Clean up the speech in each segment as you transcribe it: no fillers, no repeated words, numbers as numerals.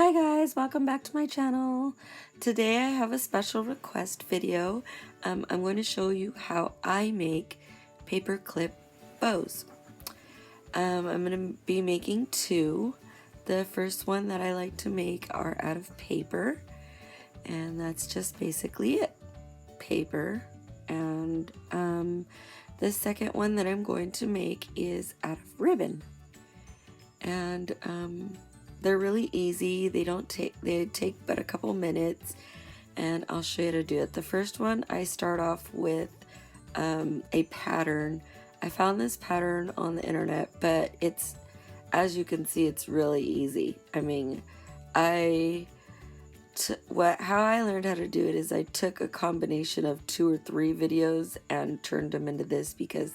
Hi guys, welcome back to my channel. Today I have a special request video. I'm going to show you how I make paper clip bows. I'm going to be making two. The first one that I like to make are out of paper, and that's just basically it, paper. And the second one that I'm going to make is out of ribbon, and they're really easy. They take but a couple minutes, and I'll show you how to do it. The first one, I start off with a pattern. I found this pattern on the internet, but it's, as you can see, it's really easy. I mean, how I learned how to do it is I took a combination of 2 or 3 videos and turned them into this, because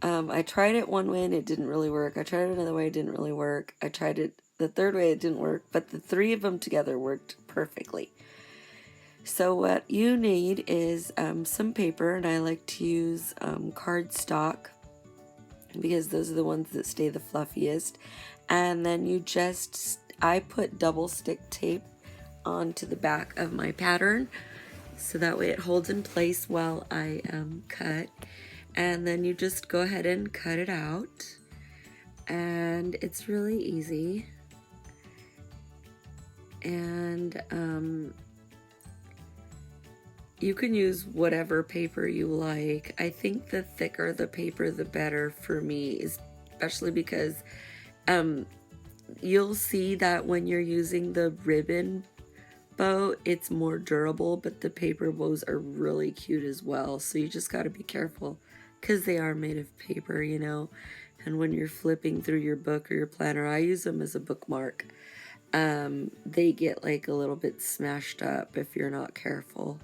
I tried it one way and it didn't really work. I tried it another way, it didn't really work. I tried it the third way, it didn't work, but the 3 of them together worked perfectly. So what you need is some paper, and I like to use cardstock because those are the ones that stay the fluffiest. And then I put double stick tape onto the back of my pattern, so that way it holds in place while I cut. And then you just go ahead and cut it out, and it's really easy. And you can use whatever paper you like. I think the thicker the paper, the better for me, especially because you'll see that when you're using the ribbon bow, it's more durable, but the paper bows are really cute as well. So you just got to be careful, because they are made of paper, you know. And when you're flipping through your book or your planner, I use them as a bookmark. They get like a little bit smashed up if you're not careful.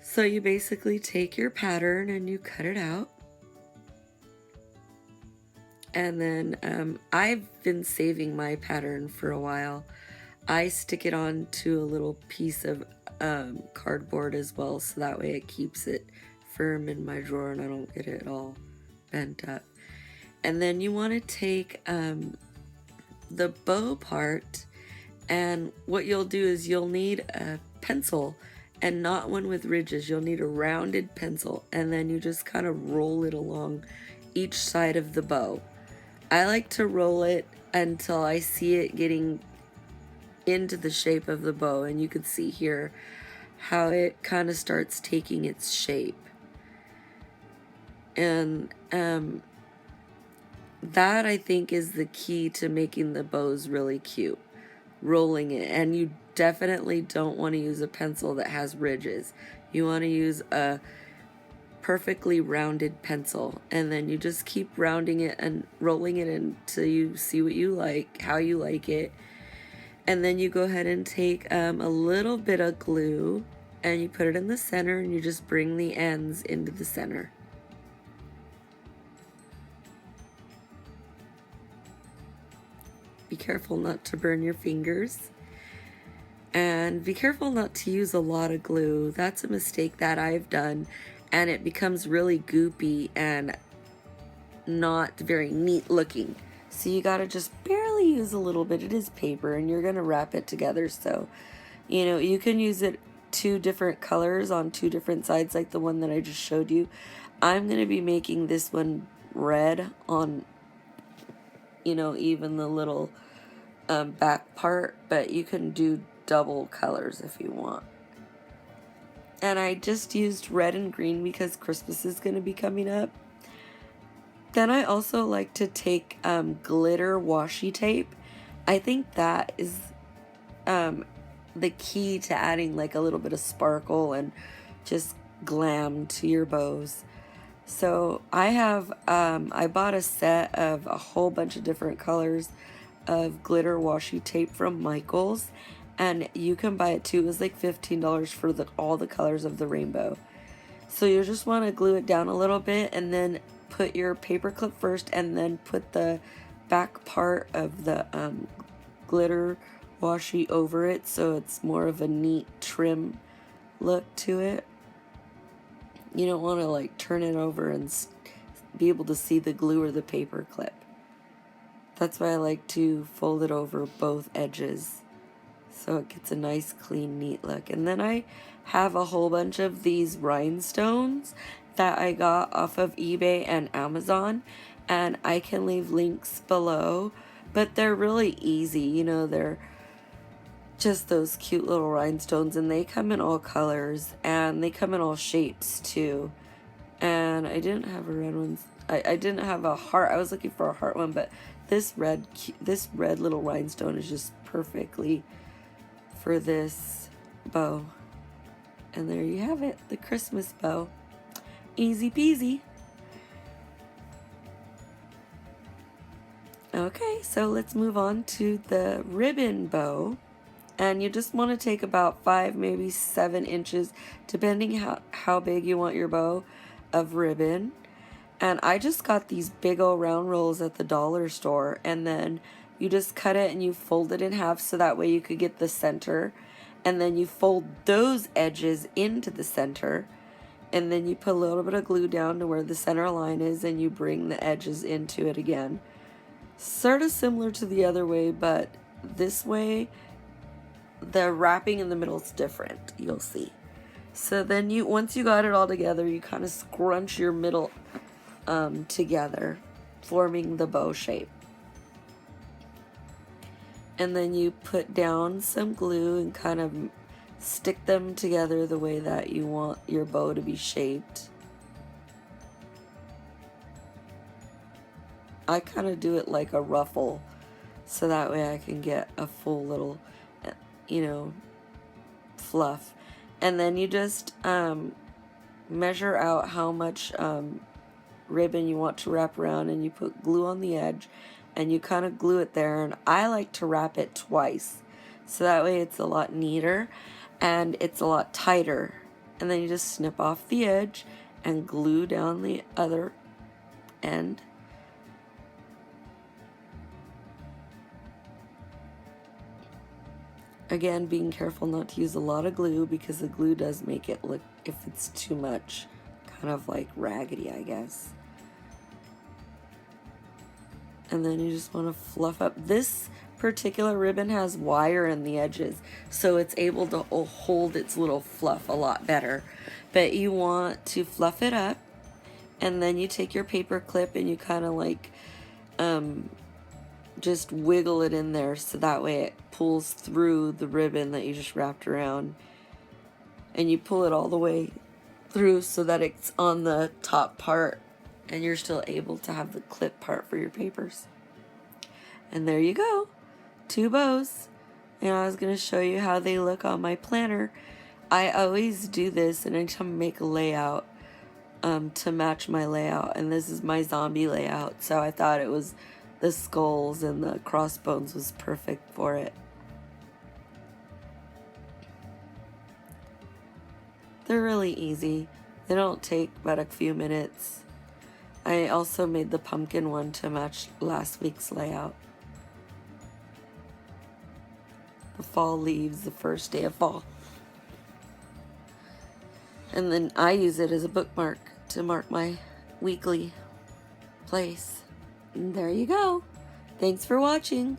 So you basically take your pattern and you cut it out. And then I've been saving my pattern for a while. I stick it onto a little piece of cardboard as well, so that way it keeps it firm in my drawer and I don't get it all bent up. And then you want to take the bow part, and what you'll do is you'll need a pencil, and not one with ridges. You'll need a rounded pencil, and then you just kind of roll it along each side of the bow. I like to roll it until I see it getting into the shape of the bow, and you can see here how it kind of starts taking its shape. And that, I think, is the key to making the bows really cute, rolling it. And you definitely don't want to use a pencil that has ridges. You want to use a perfectly rounded pencil, and then you just keep rounding it and rolling it until you see what you like, how you like it. And then you go ahead and take a little bit of glue, and you put it in the center, and you just bring the ends into the center. Be careful not to burn your fingers. And be careful not to use a lot of glue. That's a mistake that I've done, and it becomes really goopy and not very neat looking. So you gotta just barely use a little bit. It is paper, and you're gonna wrap it together, so you know, you can use it 2 different colors on 2 different sides, like the one that I just showed you. I'm gonna be making this one red on, you know, even the little back part, but you can do double colors if you want. And I just used red and green because Christmas is going to be coming up. Then I also like to take glitter washi tape. I think that is the key to adding like a little bit of sparkle and just glam to your bows. So I bought a set of a whole bunch of different colors of glitter washi tape from Michaels, and you can buy it too. It was like $15 for all the colors of the rainbow. So you just want to glue it down a little bit, and then put your paper clip first, and then put the back part of the glitter washi over it, so it's more of a neat trim look to it. You don't want to like turn it over and be able to see the glue or the paper clip. That's why I like to fold it over both edges, so it gets a nice, clean, neat look. And then I have a whole bunch of these rhinestones that I got off of eBay and Amazon, and I can leave links below, but they're really easy. You know, they're just those cute little rhinestones, and they come in all colors, and they come in all shapes too. And I didn't have a red one. I didn't have a heart. I was looking for a heart one, but this red little rhinestone is just perfectly for this bow. And there you have it, the Christmas bow. Easy peasy. Okay, so let's move on to the ribbon bow. And you just want to take about 5, maybe 7 inches, depending how big you want your bow, of ribbon. And I just got these big old round rolls at the dollar store, and then you just cut it and you fold it in half so that way you could get the center, and then you fold those edges into the center, and then you put a little bit of glue down to where the center line is, and you bring the edges into it again. Sort of similar to the other way, but this way the wrapping in the middle is different, you'll see. So then once you got it all together, you kind of scrunch your middle together, forming the bow shape. And then you put down some glue and kind of stick them together the way that you want your bow to be shaped. I kind of do it like a ruffle, so that way I can get a full little, you know, fluff. And then you just measure out how much ribbon you want to wrap around, and you put glue on the edge, and you kind of glue it there. And I like to wrap it twice, so that way it's a lot neater and it's a lot tighter. And then you just snip off the edge and glue down the other end. Again, being careful not to use a lot of glue, because the glue does make it look, if it's too much, kind of like raggedy, I guess. And then you just want to fluff up. This particular ribbon has wire in the edges, so it's able to hold its little fluff a lot better. But you want to fluff it up, and then you take your paper clip and you kind of like just wiggle it in there, so that way it pulls through the ribbon that you just wrapped around, and you pull it all the way through so that it's on the top part, and you're still able to have the clip part for your papers. And there you go, 2 bows. And I was going to show you how they look on my planner. I always do this anytime I make a layout to match my layout, and this is my zombie layout, so I thought it was the skulls and the crossbones was perfect for it. They're really easy. They don't take but a few minutes. I also made the pumpkin one to match last week's layout. The fall leaves, the first day of fall. And then I use it as a bookmark to mark my weekly place. And there you go. Thanks for watching.